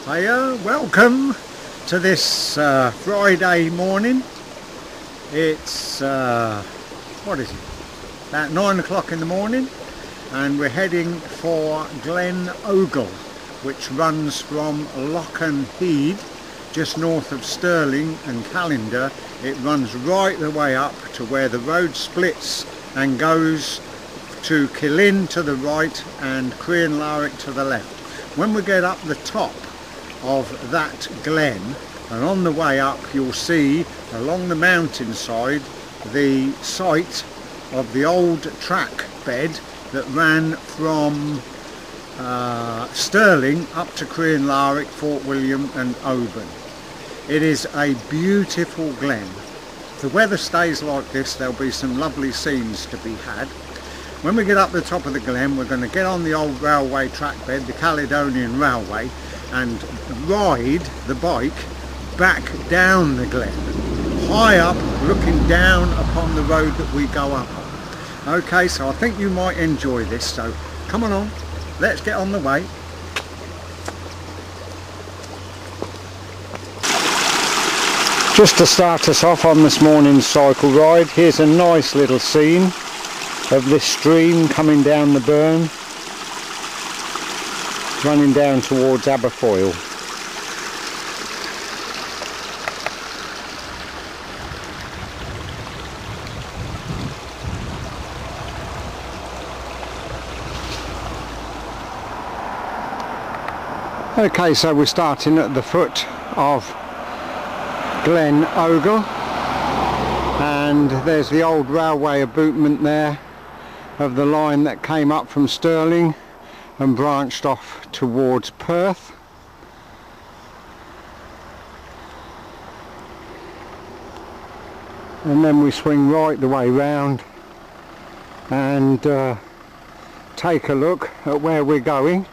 Hiya, welcome to this Friday morning. It's what is it? About 9 o'clock in the morning, and we're heading for Glen Ogle, which runs from Lochen Heed, just north of Stirling and Caledonian. It runs right the way up to where the road splits and goes to Glen to the right and Crianlarich to the left. When we get up the top of that glen, and on the way up you'll see along the mountainside the site of the old track bed that ran from Stirling up to Crianlarich, Fort William and Ogle. It is a beautiful glen. If the weather stays like this, there'll be some lovely scenes to be had. When we get up the top of the glen, we're going to get on the old railway track bed, the Caledonian Railway, and ride the bike back down the glen, high up, looking down upon the road that we go up on. Okay, so I think you might enjoy this, so come on, let's get on the way. Just to start us off on this morning's cycle ride, here's a nice little scene of this stream coming down the burn, running down towards Aberfoyle. Okay, so we're starting at the foot of Glen Ogle, and there's the old railway abutment there of the line that came up from Stirling and branched off towards Perth. And then we swing right the way round and take a look at where we're going.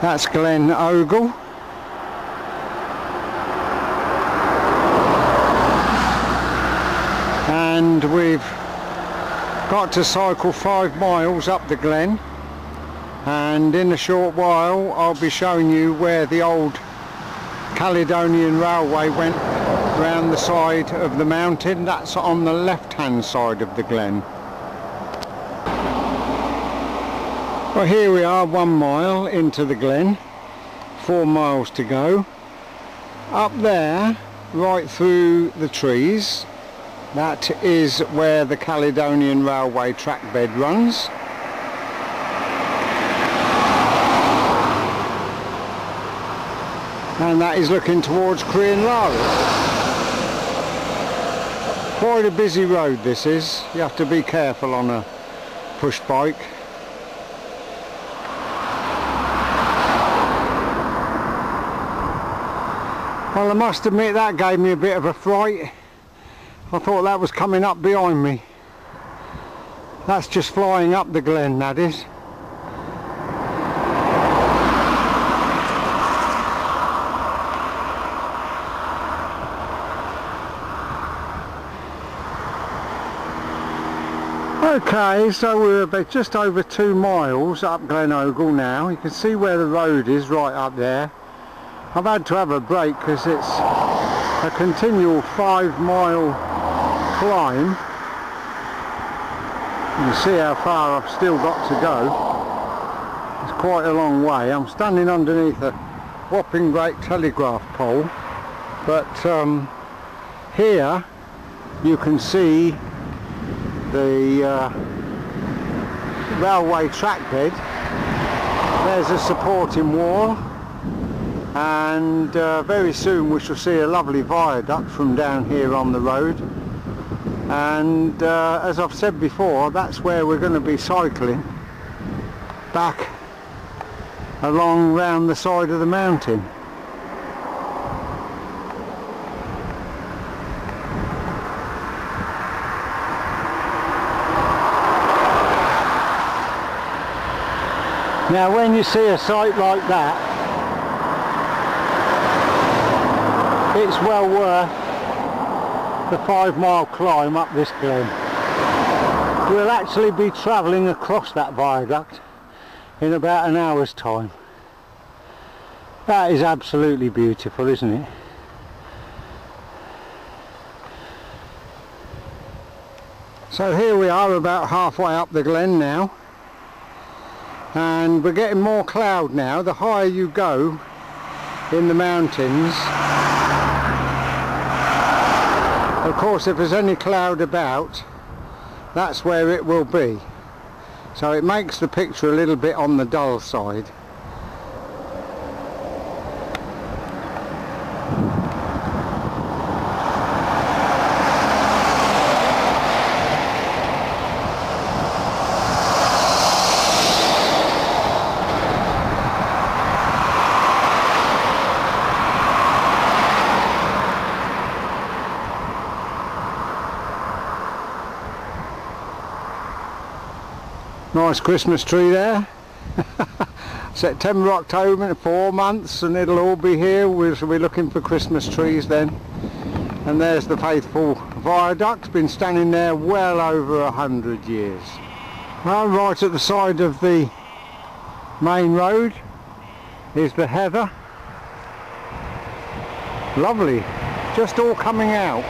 That's Glen Ogle. And we've got to cycle 5 miles up the glen, and in a short while I'll be showing you where the old Caledonian Railway went round the side of the mountain. That's on the left hand side of the glen. Well, here we are, 1 mile into the glen, 4 miles to go. Up there, right through the trees, that is where the Caledonian Railway track bed runs. And that is looking towards Crianlarich. Quite a busy road this is. You have to be careful on a push bike. Well, I must admit that gave me a bit of a fright. I thought that was coming up behind me. That's just flying up the glen, that is. Okay, so we're about just over 2 miles up Glen Ogle now. You can see where the road is right up there. I've had to have a break because it's a continual 5-mile climb. You can see how far I've still got to go. It's quite a long way. I'm standing underneath a whopping great telegraph pole, but here you can see the railway track bed. There's a supporting wall, and very soon we shall see a lovely viaduct from down here on the road. And as I've said before, that's where we're going to be cycling back along round the side of the mountain. Now when you see a site like that, it's well worth the 5-mile climb up this glen. We'll actually be travelling across that viaduct in about an hour's time. That is absolutely beautiful, isn't it? So here we are, about halfway up the Glen now, and we're getting more cloud now. The higher you go in the mountains, of course, if there's any cloud about, that's where it will be. So it makes the picture a little bit on the dull side. Nice Christmas tree there. September, October, 4 months and it'll all be here. We'll be looking for Christmas trees then. And there's the faithful viaduct, been standing there well over 100 years. Well, right at the side of the main road is the heather. Lovely, just all coming out.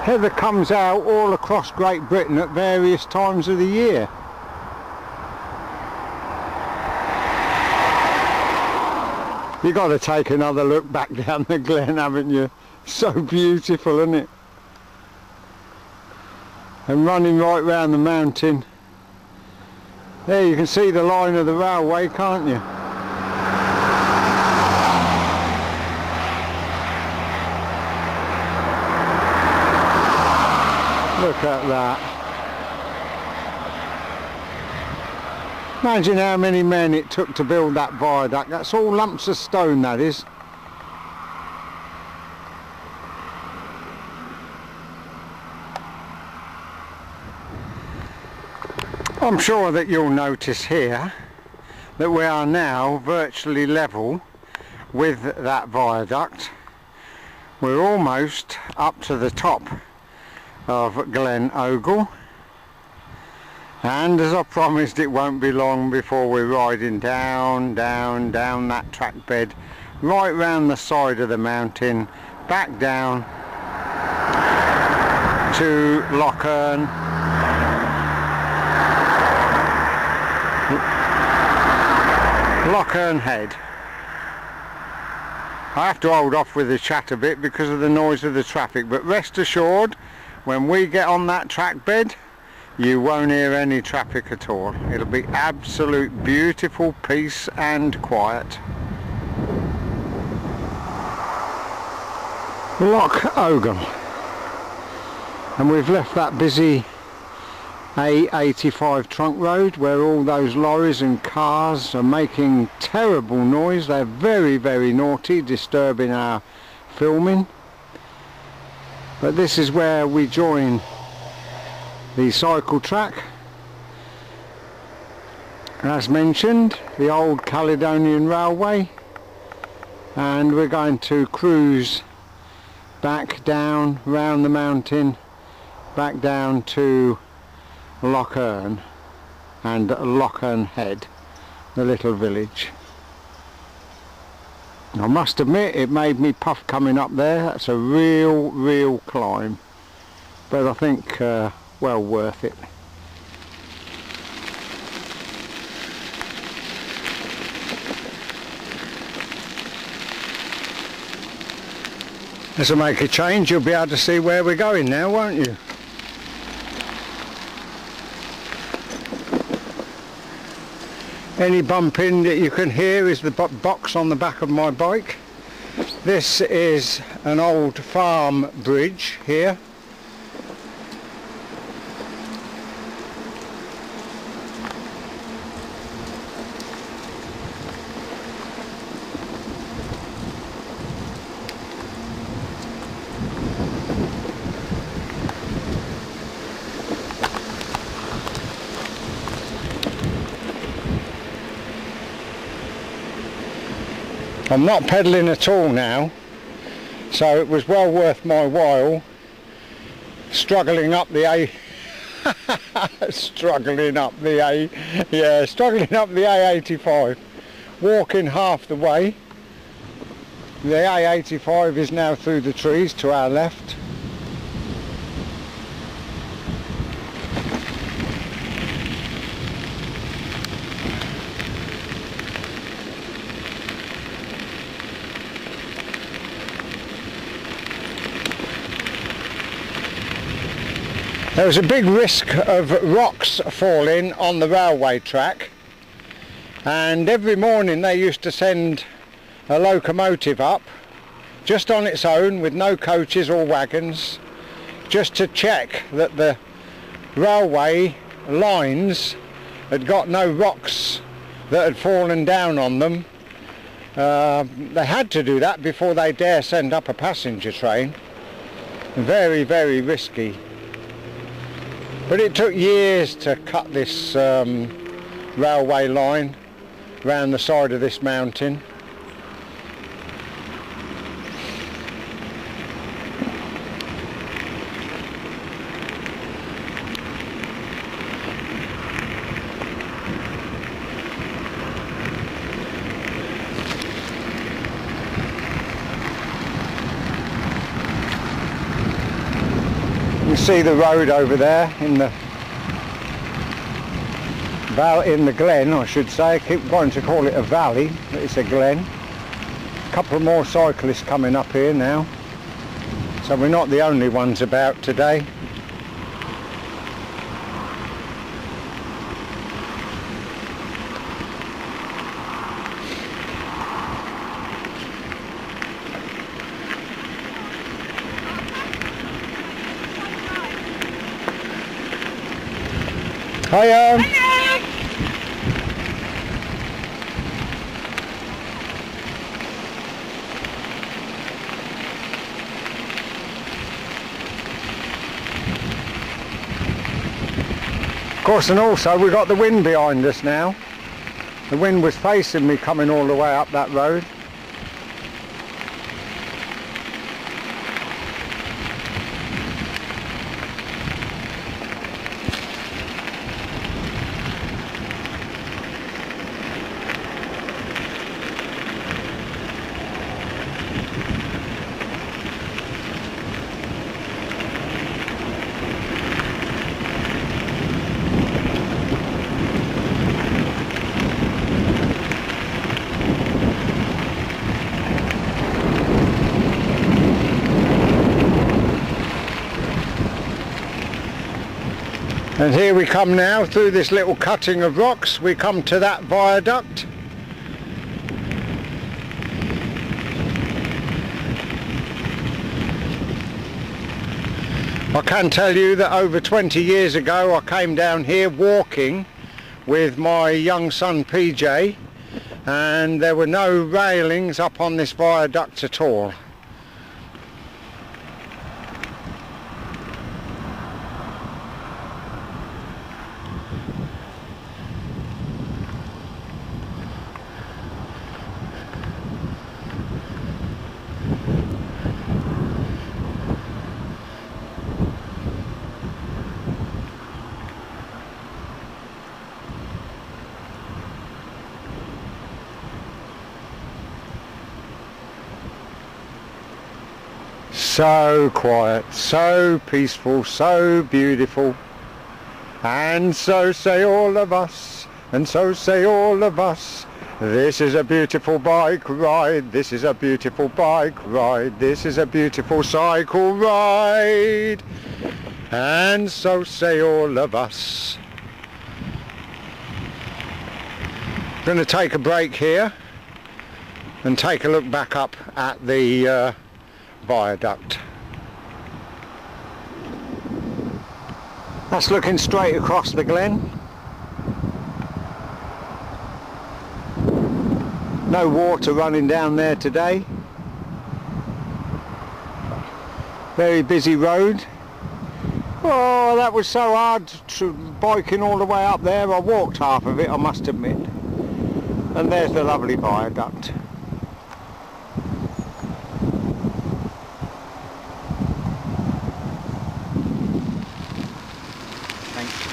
Heather comes out all across Great Britain at various times of the year. You've got to take another look back down the Glen, haven't you? So beautiful, isn't it? And running right round the mountain. There you can see the line of the railway, can't you? Look at that. Imagine how many men it took to build that viaduct. That's all lumps of stone, that is. I'm sure that you'll notice here that we are now virtually level with that viaduct. We're almost up to the top of Glen Ogle, and as I promised, it won't be long before we're riding down that track bed, right round the side of the mountain, back down to Lochern, Lochern Head. I have to hold off with the chat a bit because of the noise of the traffic, but rest assured, when we get on that track bed, you won't hear any traffic at all. It'll be absolute beautiful peace and quiet. Loch Ogle. And we've left that busy A85 trunk road where all those lorries and cars are making terrible noise. They're very, very naughty, disturbing our filming. But this is where we join the cycle track. As mentioned, the old Caledonian Railway, and we're going to cruise back down round the mountain, back down to Lochern and Lochern Head, the little village. I must admit, it made me puff coming up there. That's a real climb, but I think well worth it. This will make a change. You'll be able to see where we're going now, won't you? Any bumping that you can hear is the box on the back of my bike. This is an old farm bridge here. I'm not pedalling at all now So it was well worth my while struggling up the struggling up the A85, walking half the way. The A85 is now through the trees to our left. There was a big risk of rocks falling on the railway track, and every morning they used to send a locomotive up just on its own with no coaches or wagons, just to check that the railway lines had got no rocks that had fallen down on them. They had to do that before they dare send up a passenger train. Very, very risky. But it took years to cut this railway line round the side of this mountain. You see the road over there in the glen, I should say. I keep wanting to call it a valley, but it's a glen. A couple more cyclists coming up here now, so we're not the only ones about today. Hiya! Of course, and also we've got the wind behind us now. The wind was facing me coming all the way up that road. And here we come now through this little cutting of rocks. We come to that viaduct. I can tell you that over 20 years ago I came down here walking with my young son PJ, and there were no railings up on this viaduct at all. So quiet, so peaceful, so beautiful. And so say all of us, and so say all of us. This is a beautiful bike ride, this is a beautiful bike ride, this is a beautiful cycle ride. And so say all of us. I'm going to take a break here and take a look back up at the viaduct. That's looking straight across the glen. No water running down there today. Very busy road. Oh, that was so hard biking all the way up there. I walked half of it, I must admit. And there's the lovely viaduct.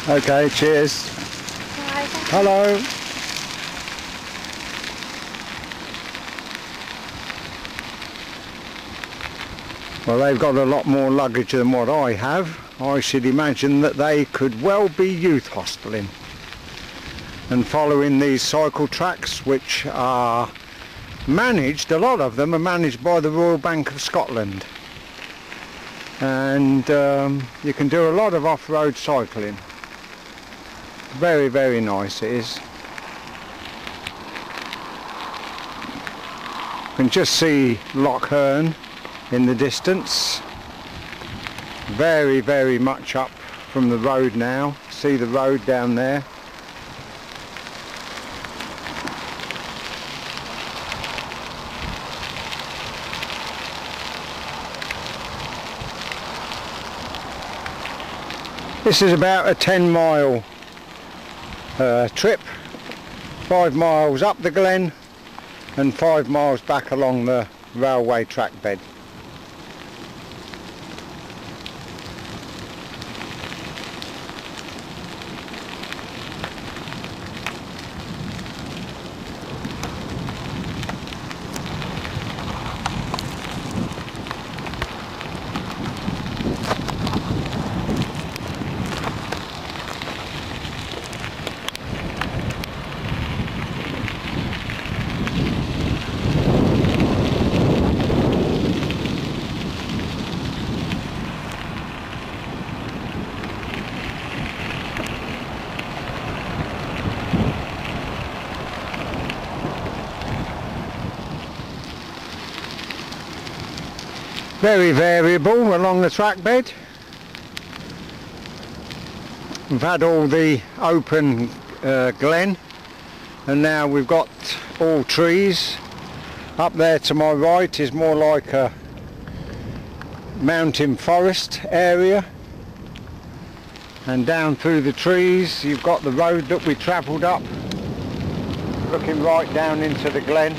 Okay, cheers. Bye. Hello. Well, they've got a lot more luggage than what I have. I should imagine that they could well be youth hosteling and following these cycle tracks, which are managed, a lot of them are managed by the Royal Bank of Scotland, and you can do a lot of off-road cycling. Very, very nice it is. You can just see Loch Earn in the distance, very, very much up from the road now. See the road down there. This is about a 10-mile trip, 5 miles up the Glen and 5 miles back along the railway track bed. Very variable along the track bed. We've had all the open glen, and now we've got all trees. Up there to my right is more like a mountain forest area, and down through the trees you've got the road that we travelled up, looking right down into the glen.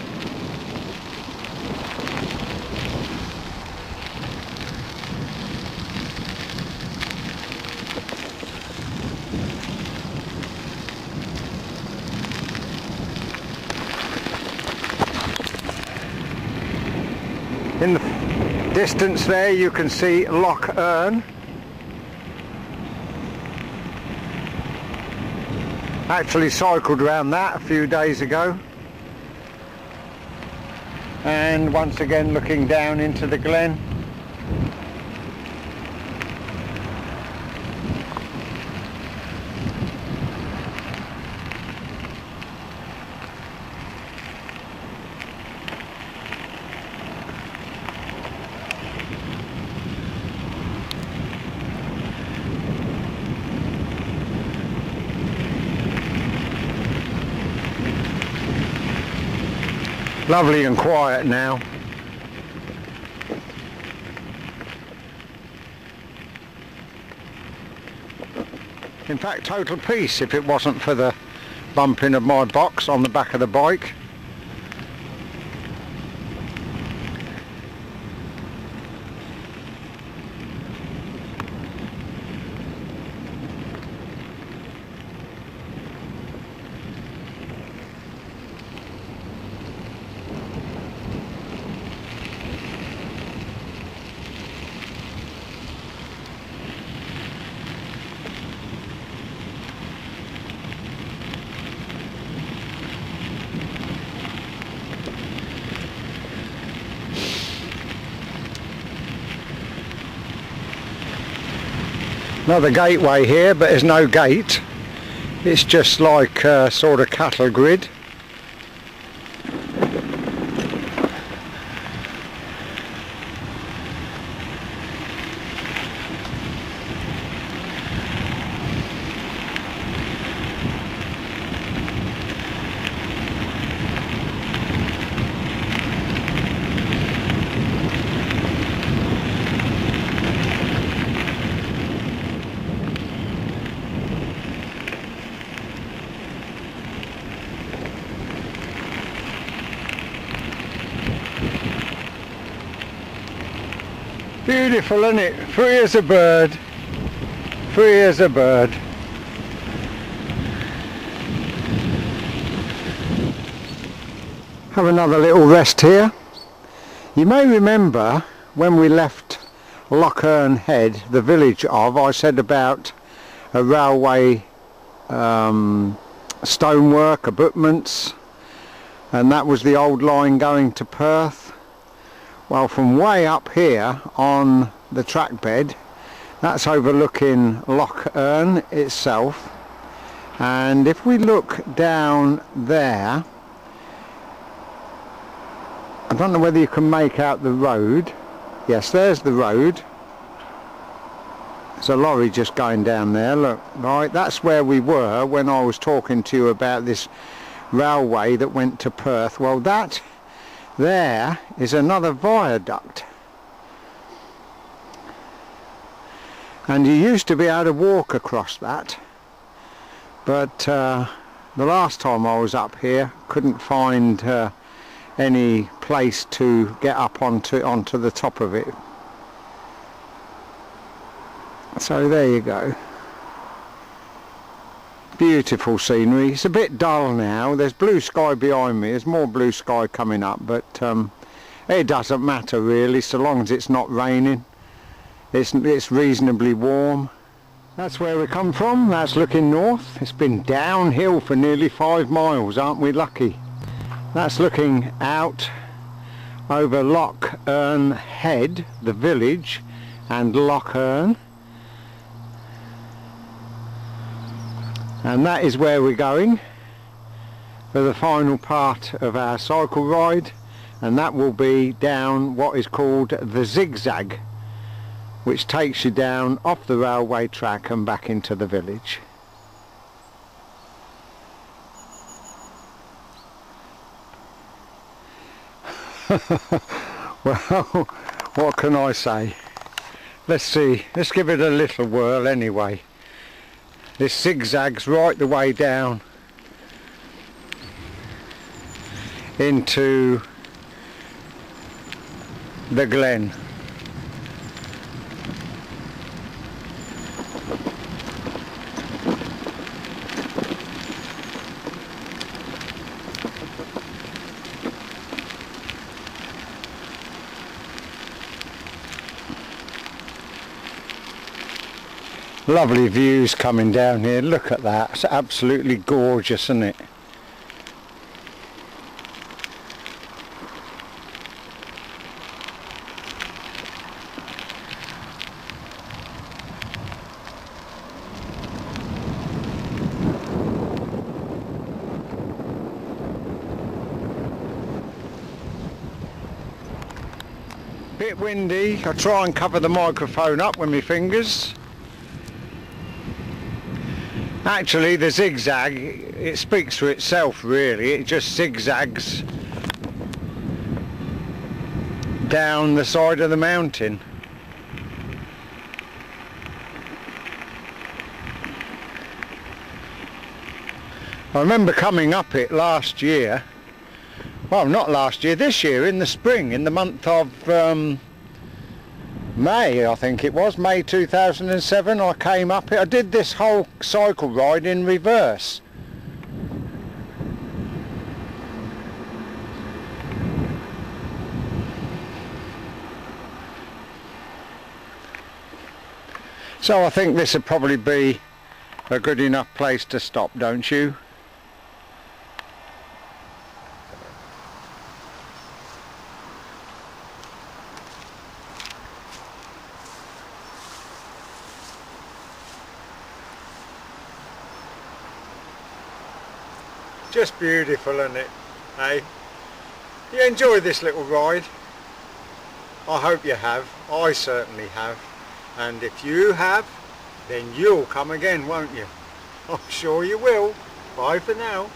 In the distance there you can see Loch Earn. Actually cycled around that a few days ago. And once again looking down into the glen. Lovely and quiet now. In fact, total peace if it wasn't for the bumping of my box on the back of the bike. Another gateway here, but there's no gate. It's just like a sort of cattle grid. Beautiful, isn't it? Free as a bird. Free as a bird. Have another little rest here. You may remember when we left Lochern Head, the village of, I said about a railway stonework, abutments, and that was the old line going to Perth. Well, from way up here on the track bed, that's overlooking Lochern itself, and if we look down there, I don't know whether you can make out the road. Yes, there's the road. There's a lorry just going down there, look, right, that's where we were when I was talking to you about this railway that went to Perth. Well, that there is another viaduct, and you used to be able to walk across that, but the last time I was up here couldn't find any place to get up onto the top of it. So there you go. Beautiful scenery. It's a bit dull now. There's blue sky behind me. There's more blue sky coming up, but it doesn't matter really, so long as it's not raining. It's reasonably warm. That's where we come from. That's looking north. It's been downhill for nearly 5 miles, aren't we lucky? That's looking out over Lochern Head, the village, and Lochern. And that is where we're going for the final part of our cycle ride, and that will be down what is called the zigzag, which takes you down off the railway track and back into the village. Well, what can I say? Let's see, let's give it a little whirl anyway. This zigzags right the way down into the Glen. Lovely views coming down here, look at that, it's absolutely gorgeous, isn't it? Bit windy, I try and cover the microphone up with my fingers. Actually, the zigzag, it speaks for itself really, it just zigzags down the side of the mountain. I remember coming up it last year, well not last year, this year in the spring, in the month of May, I think it was, May 2007, I came up it. I did this whole cycle ride in reverse. So I think this would probably be a good enough place to stop, don't you? Just beautiful, isn't it? Hey, you enjoy this little ride? I hope you have. I certainly have. And if you have, then you'll come again, won't you? I'm sure you will. Bye for now.